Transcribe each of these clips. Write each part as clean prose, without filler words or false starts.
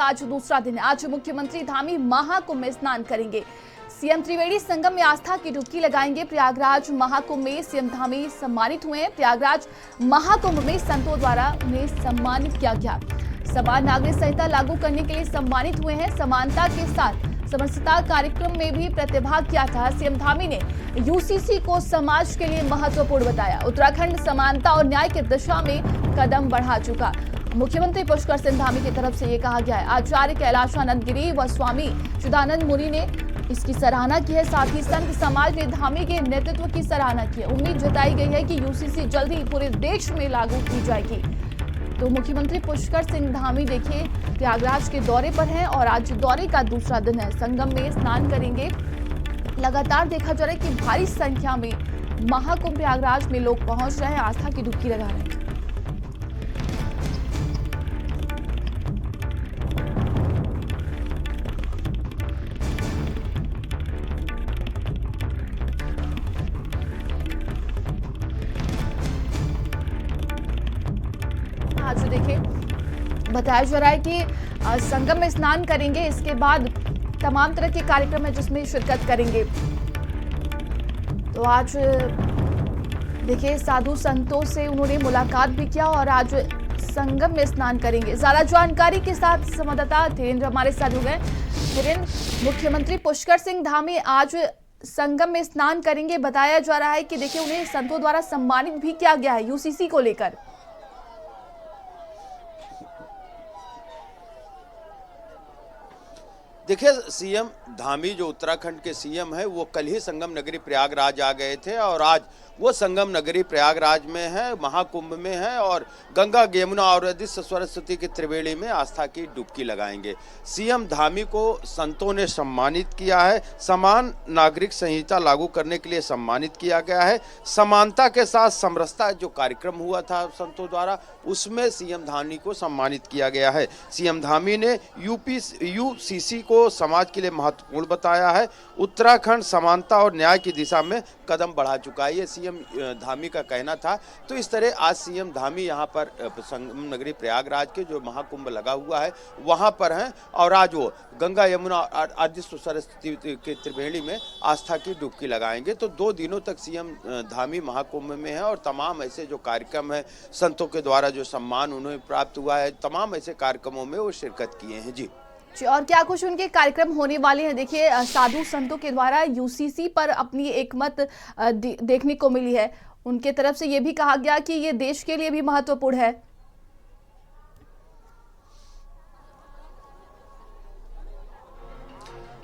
का आज दूसरा दिन है। आज मुख्यमंत्री धामी महाकुंभ में स्नान करेंगे। सीएम त्रिवेणी संगम में आस्था की डुबकी लगाएंगे। प्रयागराज महाकुंभ में सीएम धामी सम्मानित हुए हैं। प्रयागराज महाकुंभ में संतों द्वारा उन्हें सम्मानित किया गया। समान नागरिक संहिता लागू करने के लिए सम्मानित हुए हैं। समानता के साथ समरसता कार्यक्रम में भी प्रतिभाग किया था। सीएम धामी ने यूसीसी को समाज के लिए महत्वपूर्ण बताया। उत्तराखंड समानता और न्याय की दिशा में कदम बढ़ा चुका। मुख्यमंत्री पुष्कर सिंह धामी की तरफ से ये कहा गया है। आचार्य कैलाशानंद गिरी व स्वामी चिदानंद मुनि ने इसकी सराहना की है। साथ ही संत समाज ने धामी के नेतृत्व की सराहना की है। उम्मीद जताई गई है कि यूसीसी जल्द ही पूरे देश में लागू की जाएगी। तो मुख्यमंत्री पुष्कर सिंह धामी देखिए प्रयागराज के दौरे पर हैं और आज दौरे का दूसरा दिन है। संगम में स्नान करेंगे। लगातार देखा जा रहा है कि भारी संख्या में महाकुंभ प्रयागराज में लोग पहुंच रहे हैं, आस्था की डुबकी लगा रहे हैं। आज देखिए बताया जा रहा है कि संगम में स्नान करेंगे। इसके बाद तमाम तरह के कार्यक्रम है जिसमें शिरकत करेंगे। तो आज देखिए साधु संतों से उन्होंने मुलाकात भी किया और आज संगम में स्नान करेंगे। ज्यादा जानकारी के साथ संवाददाता धीरेन्द्र हमारे साथ हो गए। धीरेन्द्र, मुख्यमंत्री पुष्कर सिंह धामी आज संगम में स्नान करेंगे। बताया जा रहा है कि देखिए उन्हें संतों द्वारा सम्मानित भी किया गया है यूसीसी को लेकर। देखिए, सीएम धामी जो उत्तराखंड के सीएम है वो कल ही संगम नगरी प्रयागराज आ गए थे और आज वो संगम नगरी प्रयागराज में है, महाकुंभ में है और गंगा यमुना और अधिष्ठ सरस्वती की त्रिवेणी में आस्था की डुबकी लगाएंगे। सीएम धामी को संतों ने सम्मानित किया है। समान नागरिक संहिता लागू करने के लिए सम्मानित किया गया है। समानता के साथ समरसता जो कार्यक्रम हुआ था संतों द्वारा, उसमें सीएम धामी को सम्मानित किया गया है। सीएम धामी ने यूसीसी को समाज के लिए महत्वपूर्ण बताया है। उत्तराखंड समानता और न्याय की दिशा में कदम बढ़ा चुका है, ये सीएम धामी का कहना था। तो इस तरह आज सीएम धामी यहाँ पर संगम नगरी प्रयागराज के जो महाकुंभ लगा हुआ है वहाँ पर हैं और आज वो गंगा यमुना अधिष्ठ सरस्वती के त्रिवेणी में आस्था की डुबकी लगाएंगे। तो 2 दिनों तक सीएम धामी महाकुंभ में है और तमाम ऐसे जो कार्यक्रम है संतों के द्वारा जो सम्मान उन्हें प्राप्त हुआ है, तमाम ऐसे कार्यक्रमों में वो शिरकत किए हैं। जी और क्या कुछ उनके कार्यक्रम होने वाले हैं? देखिए साधु संतों के द्वारा यूसीसी पर अपनी एक मत देखने को मिली है। उनके तरफ से ये भी कहा गया कि ये देश के लिए भी महत्वपूर्ण है।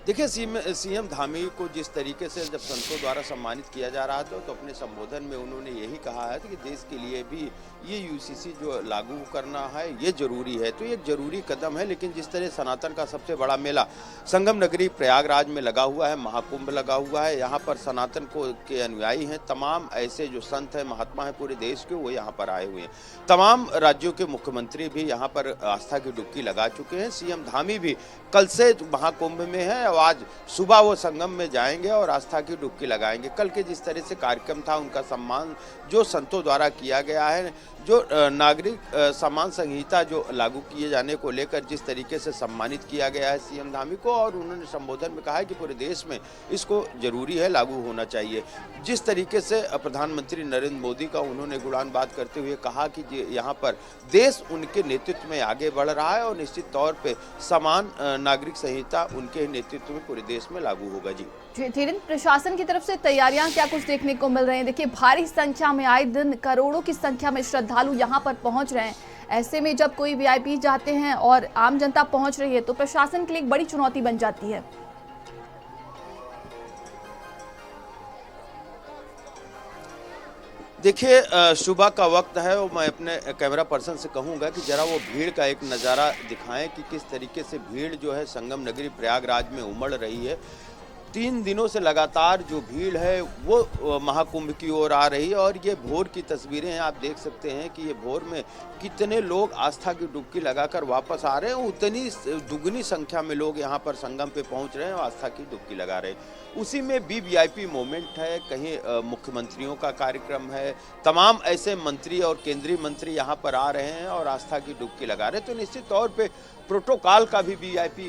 देखिए, सीएम धामी को जिस तरीके से जब संतों द्वारा सम्मानित किया जा रहा था तो अपने संबोधन में उन्होंने यही कहा है कि देश के लिए भी ये यूसीसी जो लागू करना है ये जरूरी है। तो ये जरूरी कदम है, लेकिन जिस तरह सनातन का सबसे बड़ा मेला संगम नगरी प्रयागराज में लगा हुआ है, महाकुंभ लगा हुआ है, यहाँ पर सनातन को के अनुयायी हैं, तमाम ऐसे जो संत हैं, महात्मा हैं पूरे देश के, वो यहाँ पर आए हुए हैं। तमाम राज्यों के मुख्यमंत्री भी यहाँ पर आस्था की डुबकी लगा चुके हैं। सीएम धामी भी कल से महाकुंभ में है, आज सुबह वो संगम में जाएंगे और आस्था की डुबकी लगाएंगे। कल के जिस तरह से कार्यक्रम था उनका सम्मान जो संतों द्वारा किया गया है, जो नागरिक समान संहिता जो लागू किए जाने को लेकर जिस तरीके से सम्मानित किया गया है सीएम धामी को, और उन्होंने संबोधन में कहा है कि पूरे देश में इसको जरूरी है, लागू होना चाहिए। जिस तरीके से प्रधानमंत्री नरेंद्र मोदी का उन्होंने गुणानबाद करते हुए कहा कि यहाँ पर देश उनके नेतृत्व में आगे बढ़ रहा है और निश्चित तौर पर समान नागरिक संहिता उनके नेतृत्व में पूरे देश में लागू होगा। जी धीरेन्द्र, प्रशासन की तरफ से तैयारियां क्या कुछ देखने को मिल रही हैं? देखिए भारी संख्या में आए दिन करोड़ों की संख्या में श्रद्धालु यहां पर पहुंच रहे हैं। ऐसे में जब कोई वीआईपी जाते हैं और आम जनता पहुंच रही है तो प्रशासन के लिए एक बड़ी चुनौती बन जाती है। देखिए, सुबह का वक्त है और मैं अपने कैमरा पर्सन से कहूंगा कि जरा वो भीड़ का एक नज़ारा दिखाएं कि किस तरीके से भीड़ जो है संगम नगरी प्रयागराज में उमड़ रही है। 3 दिनों से लगातार जो भीड़ है वो महाकुंभ की ओर आ रही है और ये भोर की तस्वीरें हैं। आप देख सकते हैं कि ये भोर में कितने लोग आस्था की डुबकी लगाकर वापस आ रहे हैं। उतनी दुगनी संख्या में लोग यहाँ पर संगम पे पहुँच रहे हैं और आस्था की डुबकी लगा रहे हैं। उसी में वीवीआईपी मोमेंट है, कहीं मुख्यमंत्रियों का कार्यक्रम है, तमाम ऐसे मंत्री और केंद्रीय मंत्री यहाँ पर आ रहे हैं और आस्था की डुबकी लगा रहे हैं। तो निश्चित तौर पे प्रोटोकॉल का भी वीआईपी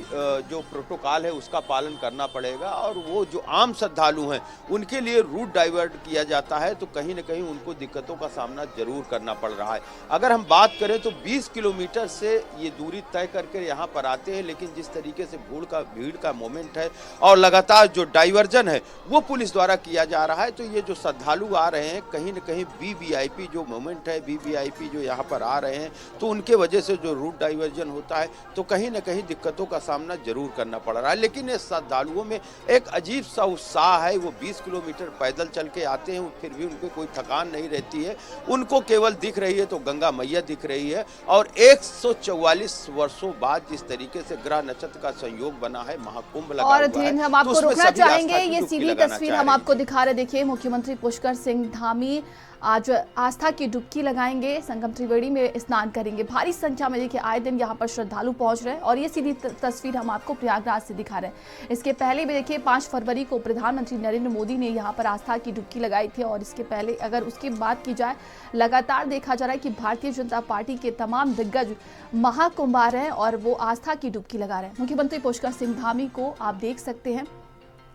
जो प्रोटोकॉल है उसका पालन करना पड़ेगा। और वो जो आम श्रद्धालु हैं उनके लिए रूट डाइवर्ट किया जाता है तो कहीं न कहीं उनको दिक्कतों का सामना जरूर करना पड़ रहा है। अगर हम बात करें तो 20 किलोमीटर से ये दूरी तय करके यहाँ पर आते हैं, लेकिन जिस तरीके से भीड़ का मोमेंट है और लगातार जो डाइवर्जन है वो पुलिस द्वारा किया जा रहा है, तो ये जो श्रद्धालु आ रहे हैं कहीं न कहीं वीवीआईपी जो मोमेंट है, वीवीआईपी जो यहाँ पर आ रहे हैं तो उनके वजह से जो रूट डाइवर्जन होता है तो कहीं न कहीं दिक्कतों का सामना जरूर करना पड़ रहा है। लेकिन इस श्रद्धालुओं में एक अजीब सा उत्साह है, वो 20 किलोमीटर पैदल चल के आते हैं, फिर भी उनको कोई थकान नहीं रहती है। उनको केवल दिख रही है तो गंगा मैया दिख रही है। और 144 वर्षों बाद जिस तरीके से ग्रह नक्षत्र का संयोग बना है, महाकुंभ लगा और हुआ है, हम आपको तो उसमें रोकना सभी चाहेंगे। आस्था की ये डुबकी सीधी लगाना तस्वीर चाह हम रहे हैं। आपको दिखा रहे, देखिए मुख्यमंत्री पुष्कर सिंह धामी आज आस्था की डुबकी लगाएंगे, संगम त्रिवेणी में स्नान करेंगे। भारी संख्या में देखिए आए दिन यहाँ पर श्रद्धालु पहुंच रहे हैं और ये सीधी तस्वीर हम आपको प्रयागराज से दिखा रहे हैं। इसके पहले भी देखिए 5 फरवरी को प्रधानमंत्री नरेंद्र मोदी ने यहाँ पर आस्था की डुबकी लगाई थी। और इसके पहले अगर उसकी बात की जाए, लगातार देखा जा रहा है कि भारतीय जनता पार्टी के तमाम दिग्गज महाकुंभ आ रहे हैं और वो आस्था की डुबकी लगा रहे हैं। मुख्यमंत्री पुष्कर सिंह धामी को आप देख सकते हैं।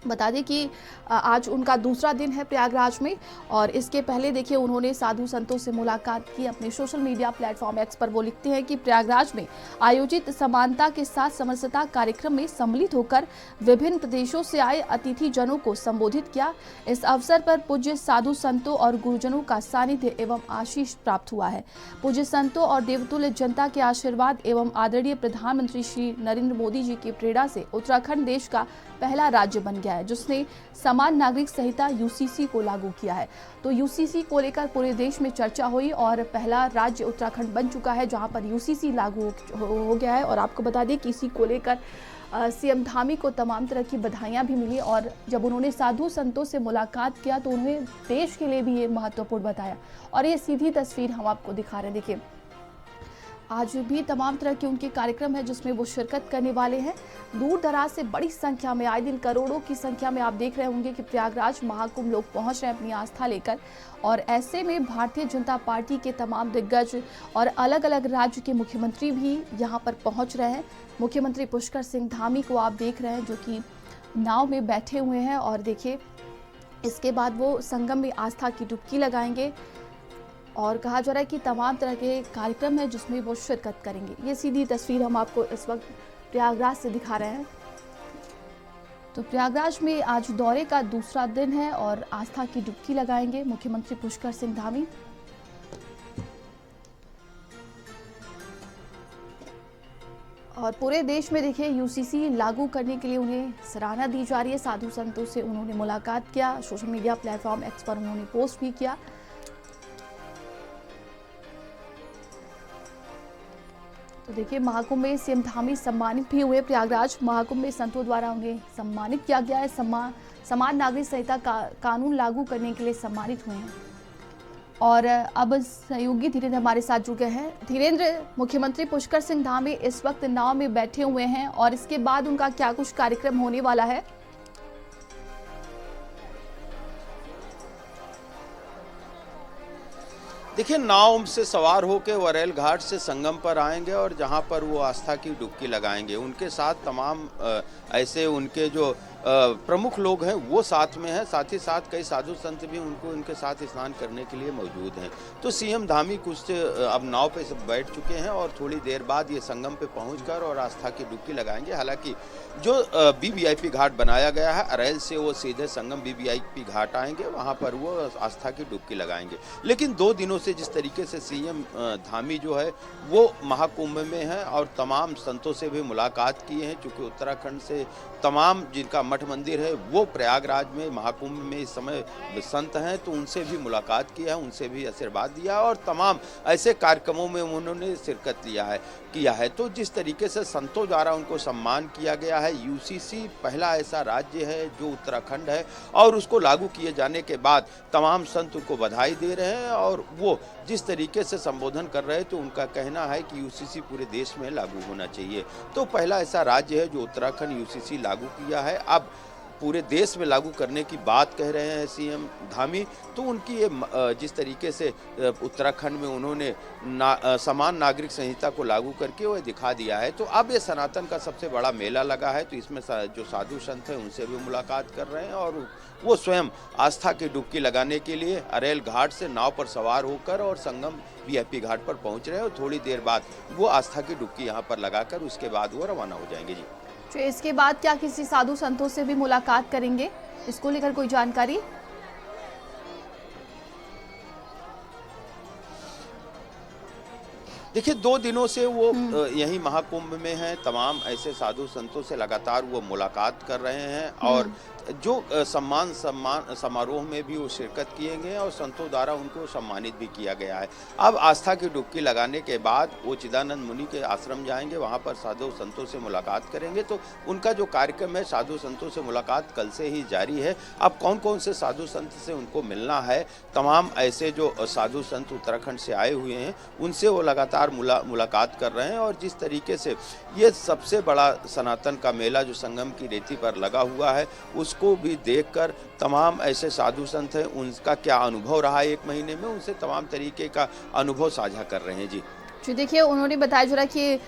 बता दें कि आज उनका दूसरा दिन है प्रयागराज में और इसके पहले देखिए उन्होंने साधु संतों से मुलाकात की। अपने सोशल मीडिया प्लेटफॉर्म एक्स पर वो लिखते हैं कि प्रयागराज में आयोजित समानता के साथ समरसता कार्यक्रम में सम्मिलित होकर विभिन्न प्रदेशों से आए अतिथि जनों को संबोधित किया। इस अवसर पर पूज्य साधु संतों और गुरुजनों का सानिध्य एवं आशीष प्राप्त हुआ है। पूज्य संतों और देवतुल्य जनता के आशीर्वाद एवं आदरणीय प्रधानमंत्री श्री नरेंद्र मोदी जी की प्रेरणा से उत्तराखंड देश का पहला राज्य बन गया है जिसने समान नागरिक संहिता यूसीसी को लागू किया है। तो यूसीसी को लेकर पूरे देश में चर्चा हुई और पहला राज्य उत्तराखंड बन चुका है जहां पर यूसीसी लागू हो गया है। और आपको बता दें कि इसी को लेकर सीएम धामी को तमाम तरह की बधाइयां भी मिली और जब उन्होंने साधु संतों से मुलाकात किया तो उन्होंने देश के लिए भी ये महत्वपूर्ण बताया। और ये सीधी तस्वीर हम आपको दिखा रहे हैं, देखिए आज भी तमाम तरह के उनके कार्यक्रम है जिसमें वो शिरकत करने वाले हैं। दूर दराज से बड़ी संख्या में, आए दिन करोड़ों की संख्या में आप देख रहे होंगे कि प्रयागराज महाकुंभ लोग पहुंच रहे हैं अपनी आस्था लेकर। और ऐसे में भारतीय जनता पार्टी के तमाम दिग्गज और अलग अलग राज्य के मुख्यमंत्री भी यहां पर पहुंच रहे हैं। मुख्यमंत्री पुष्कर सिंह धामी को आप देख रहे हैं जो कि नाव में बैठे हुए हैं और देखिए इसके बाद वो संगम में आस्था की डुबकी लगाएंगे और कहा जा रहा है कि तमाम तरह के कार्यक्रम है जिसमें वो शिरकत करेंगे। ये सीधी तस्वीर हम आपको इस वक्त प्रयागराज से दिखा रहे हैं। तो प्रयागराज में आज दौरे का दूसरा दिन है और आस्था की डुबकी लगाएंगे मुख्यमंत्री पुष्कर सिंह धामी। और पूरे देश में देखिए यूसीसी लागू करने के लिए उन्हें सराहना दी जा रही है। साधु संतों से उन्होंने मुलाकात किया, सोशल मीडिया प्लेटफॉर्म एक्स पर उन्होंने पोस्ट भी किया। तो देखिए महाकुंभ में सीएम धामी सम्मानित भी हुए। प्रयागराज महाकुंभ में संतों द्वारा उन्हें सम्मानित किया गया है। समान नागरिक संहिता कानून लागू करने के लिए सम्मानित हुए हैं। और अब सहयोगी धीरेन्द्र हमारे साथ जुड़े हैं। धीरेन्द्र, मुख्यमंत्री पुष्कर सिंह धामी इस वक्त नाव में बैठे हुए हैं और इसके बाद उनका क्या कुछ कार्यक्रम होने वाला है? देखिए, नाव से सवार होकर वरेल घाट से संगम पर आएंगे और जहां पर वो आस्था की डुबकी लगाएंगे। उनके साथ तमाम ऐसे उनके जो प्रमुख लोग हैं वो साथ में हैं, साथ ही साथ कई साधु संत भी उनके साथ स्नान करने के लिए मौजूद हैं। तो सीएम धामी कुछ अब नाव पे सब बैठ चुके हैं और थोड़ी देर बाद ये संगम पे पहुंचकर और आस्था की डुबकी लगाएंगे। हालांकि जो वीवीआईपी घाट बनाया गया है अरेल से वो सीधे संगम वीवीआईपी घाट आएंगे, वहाँ पर वो आस्था की डुबकी लगाएंगे। लेकिन 2 दिनों से जिस तरीके से सीएम धामी जो है वो महाकुंभ में है और तमाम संतों से भी मुलाकात किए हैं, चूँकि उत्तराखंड से तमाम जिनका मठ मंदिर है वो प्रयागराज में महाकुंभ में इस समय संत हैं, तो उनसे भी मुलाकात किया है, उनसे भी आशीर्वाद दिया और तमाम ऐसे कार्यक्रमों में उन्होंने शिरकत किया है। तो जिस तरीके से संतों द्वारा उनको सम्मान किया गया है, यूसीसी पहला ऐसा राज्य है जो उत्तराखंड है और उसको लागू किए जाने के बाद तमाम संत उनको बधाई दे रहे हैं और वो जिस तरीके से संबोधन कर रहे हैं तो उनका कहना है कि यूसीसी पूरे देश में लागू होना चाहिए। तो पहला ऐसा राज्य है जो उत्तराखंड यूसीसी लागू किया है। अब पूरे देश में लागू करने की बात कह रहे हैं सीएम धामी, तो उनकी ये जिस तरीके से उत्तराखंड में उन्होंने समान नागरिक संहिता को लागू करके वो दिखा दिया है। तो अब ये सनातन का सबसे बड़ा मेला लगा है, तो इसमें जो साधु संत हैं उनसे भी मुलाकात कर रहे हैं और वो स्वयं आस्था की डुबकी लगाने के लिए अरेल घाट से नाव पर सवार होकर और संगम वीआईपी घाट पर पहुंच रहे हैं और थोड़ी देर बाद वो आस्था की डुबकी यहाँ पर लगाकर उसके बाद वो रवाना हो जाएंगे जी। तो इसके बाद क्या किसी साधु संतों से भी मुलाकात करेंगे, इसको लेकर कोई जानकारी? देखिए 2 दिनों से वो यही महाकुंभ में हैं, तमाम ऐसे साधु संतों से लगातार वो मुलाकात कर रहे हैं और जो सम्मान समारोह में भी वो शिरकत किए गए और संतों द्वारा उनको सम्मानित भी किया गया है। अब आस्था की डुबकी लगाने के बाद वो चिदानंद मुनि के आश्रम जाएंगे, वहाँ पर साधु संतों से मुलाकात करेंगे। तो उनका जो कार्यक्रम है साधु संतों से मुलाकात कल से ही जारी है। अब कौन कौन से साधु संत से उनको मिलना है, तमाम ऐसे जो साधु संत उत्तराखंड से आए हुए हैं उनसे वो लगातार मुलाकात कर रहे हैं और जिस तरीके से ये सबसे बड़ा सनातन का मेला जो संगम की रेती पर लगा हुआ है उसको भी देखकर तमाम ऐसे साधु संत हैं, उनका क्या अनुभव रहा है 1 महीने में, उनसे तमाम तरीके का अनुभव साझा कर रहे हैं जी। देखिए उन्होंने बताया जरा कि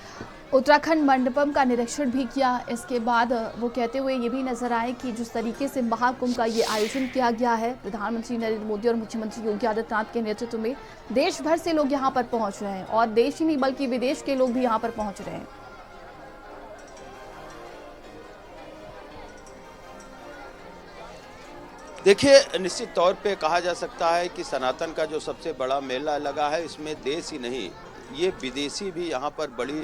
उत्तराखंड मंडपम का निरीक्षण भी किया, इसके बाद वो कहते हुए ये भी नजर आए कि जिस तरीके से महाकुंभ का ये आयोजन किया गया है प्रधानमंत्री नरेंद्र मोदी और मुख्यमंत्री योगी आदित्यनाथ के नेतृत्व में, देश भर से लोग यहाँ पर पहुँच रहे हैं और देश ही नहीं बल्कि विदेश के लोग भी यहाँ पर पहुँच रहे हैं। देखिए निश्चित तौर पे कहा जा सकता है कि सनातन का जो सबसे बड़ा मेला लगा है इसमें देश ही नहीं ये विदेशी भी यहाँ पर बड़ी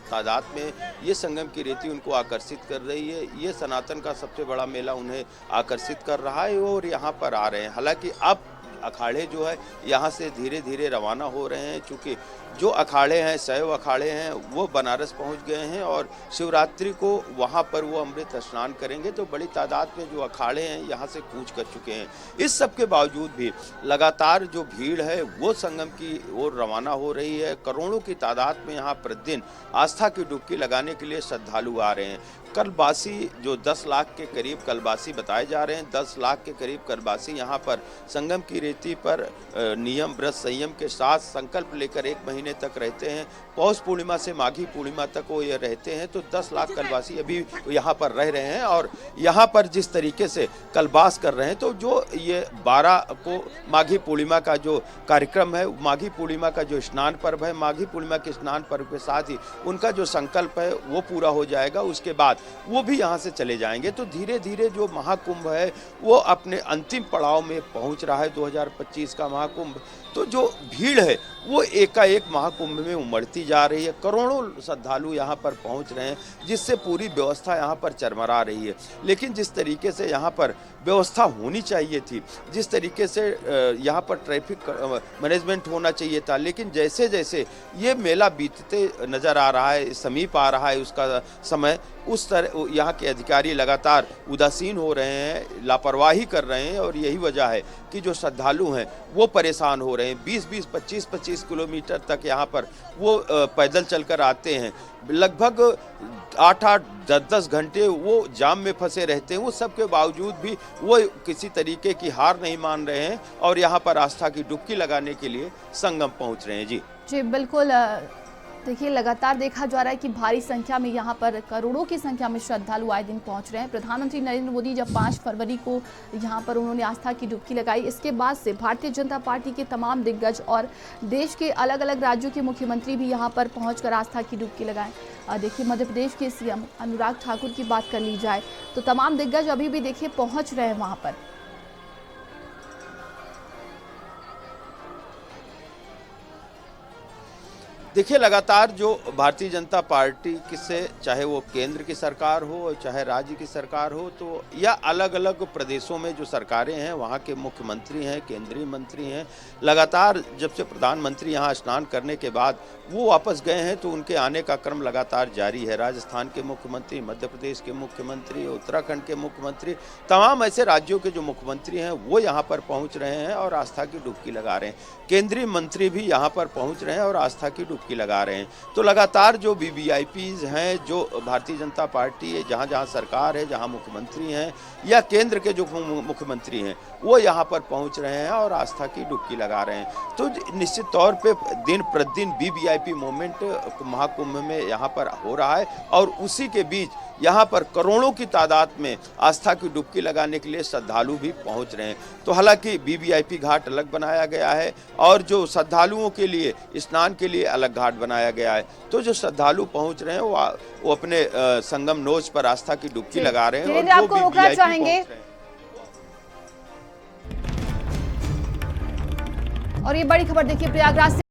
तादाद में ये संगम की रेती उनको आकर्षित कर रही है। ये सनातन का सबसे बड़ा मेला उन्हें आकर्षित कर रहा है और यहाँ पर आ रहे हैं। हालांकि अब अखाड़े जो है यहाँ से धीरे धीरे रवाना हो रहे हैं, चूँकि जो अखाड़े हैं 100 अखाड़े हैं वो बनारस पहुँच गए हैं और शिवरात्रि को वहाँ पर वो अमृत स्नान करेंगे। तो बड़ी तादाद में जो अखाड़े हैं यहाँ से कूच कर चुके हैं। इस सब के बावजूद भी लगातार जो भीड़ है वो संगम की ओर रवाना हो रही है। करोड़ों की तादाद में यहाँ प्रतिदिन आस्था की डुबकी लगाने के लिए श्रद्धालु आ रहे हैं। कलबासी जो 10 लाख के करीब कलबासी बताए जा रहे हैं, 10 लाख के करीब कलबासी यहाँ पर संगम की रेती पर नियम व्रत संयम के साथ संकल्प लेकर 1 महीने तक रहते हैं। पौष पूर्णिमा से माघी पूर्णिमा तक वो ये रहते हैं। तो 10 लाख कलबासी अभी यहाँ पर रह रहे हैं और यहाँ पर जिस तरीके से कलबास कर रहे हैं, तो जो ये 12 को माघी पूर्णिमा का जो कार्यक्रम है, माघी पूर्णिमा का जो स्नान पर्व है, माघी पूर्णिमा के स्नान पर्व के साथ ही उनका जो संकल्प है वो पूरा हो जाएगा। उसके बाद वो भी यहाँ से चले जाएंगे। तो धीरे धीरे जो महाकुंभ है वो अपने अंतिम पड़ाव में पहुँच रहा है, 2025 का महाकुंभ। तो जो भीड़ है वो एकाएक महाकुंभ में उमड़ती जा रही है। करोड़ों श्रद्धालु यहाँ पर पहुँच रहे हैं, जिससे पूरी व्यवस्था यहाँ पर चरमरा रही है। लेकिन जिस तरीके से यहाँ पर व्यवस्था होनी चाहिए थी, जिस तरीके से यहाँ पर ट्रैफिक मैनेजमेंट होना चाहिए था, लेकिन जैसे जैसे ये मेला बीतते नज़र आ रहा है, समीप आ रहा है उसका समय, उस तरह यहाँ के अधिकारी लगातार उदासीन हो रहे हैं, लापरवाही कर रहे हैं और यही वजह है कि जो श्रद्धालु हैं वो परेशान हो रहे हैं। 20-20, 25-25 किलोमीटर तक यहाँ पर वो पैदल चलकर आते हैं। लगभग 8-8, 10-10 घंटे वो जाम में फंसे रहते हैं। उस सब के बावजूद भी वो किसी तरीके की हार नहीं मान रहे हैं और यहाँ पर आस्था की डुबकी लगाने के लिए संगम पहुँच रहे हैं। जी बिल्कुल। देखिए लगातार देखा जा रहा है कि भारी संख्या में यहाँ पर करोड़ों की संख्या में श्रद्धालु आए दिन पहुँच रहे हैं। प्रधानमंत्री नरेंद्र मोदी जब 5 फरवरी को यहाँ पर उन्होंने आस्था की डुबकी लगाई, इसके बाद से भारतीय जनता पार्टी के तमाम दिग्गज और देश के अलग अलग राज्यों के मुख्यमंत्री भी यहाँ पर पहुँचकर आस्था की डुबकी लगाएं। देखिए मध्य प्रदेश के सीएम अनुराग ठाकुर की बात कर ली जाए तो तमाम दिग्गज अभी भी देखिए पहुँच रहे हैं वहाँ पर। देखिए लगातार जो भारतीय जनता पार्टी से, चाहे वो केंद्र की सरकार हो चाहे राज्य की सरकार हो, तो या अलग अलग प्रदेशों में जो सरकारें हैं वहाँ के मुख्यमंत्री हैं, केंद्रीय मंत्री हैं, लगातार जब से प्रधानमंत्री यहाँ स्नान करने के बाद वो वापस गए हैं तो उनके आने का क्रम लगातार जारी है। राजस्थान के मुख्यमंत्री, मध्य प्रदेश के मुख्यमंत्री, उत्तराखंड के मुख्यमंत्री, तमाम ऐसे राज्यों के जो मुख्यमंत्री हैं वो यहाँ पर पहुँच रहे हैं और आस्था की डुबकी लगा रहे हैं। केंद्रीय मंत्री भी यहाँ पर पहुँच रहे हैं और आस्था की डुबकी लगा रहे हैं। तो लगातार जो वीवीआईपीज हैं, जो भारतीय जनता पार्टी है, जहाँ जहाँ सरकार है, जहाँ मुख्यमंत्री हैं या केंद्र के जो मुख्यमंत्री हैं, वो यहाँ पर पहुँच रहे हैं और आस्था की डुबकी लगा रहे हैं। तो निश्चित तौर पे दिन प्रतिदिन वीवीआईपी मूवमेंट महाकुंभ में यहाँ पर हो रहा है और उसी के बीच यहाँ पर करोड़ों की तादाद में आस्था की डुबकी लगाने के लिए श्रद्धालु भी पहुँच रहे हैं। तो हालांकि वीवीआईपी घाट अलग बनाया गया है और जो श्रद्धालुओं के लिए स्नान के लिए अलग घाट बनाया गया है। तो जो श्रद्धालु पहुँच रहे हैं वो अपने संगम नोज पर आस्था की डुबकी लगा रहे हैं। और जो आपको रोकना VVIP चाहेंगे पहुंच रहे हैं। और ये बड़ी खबर देखिए प्रयागराज से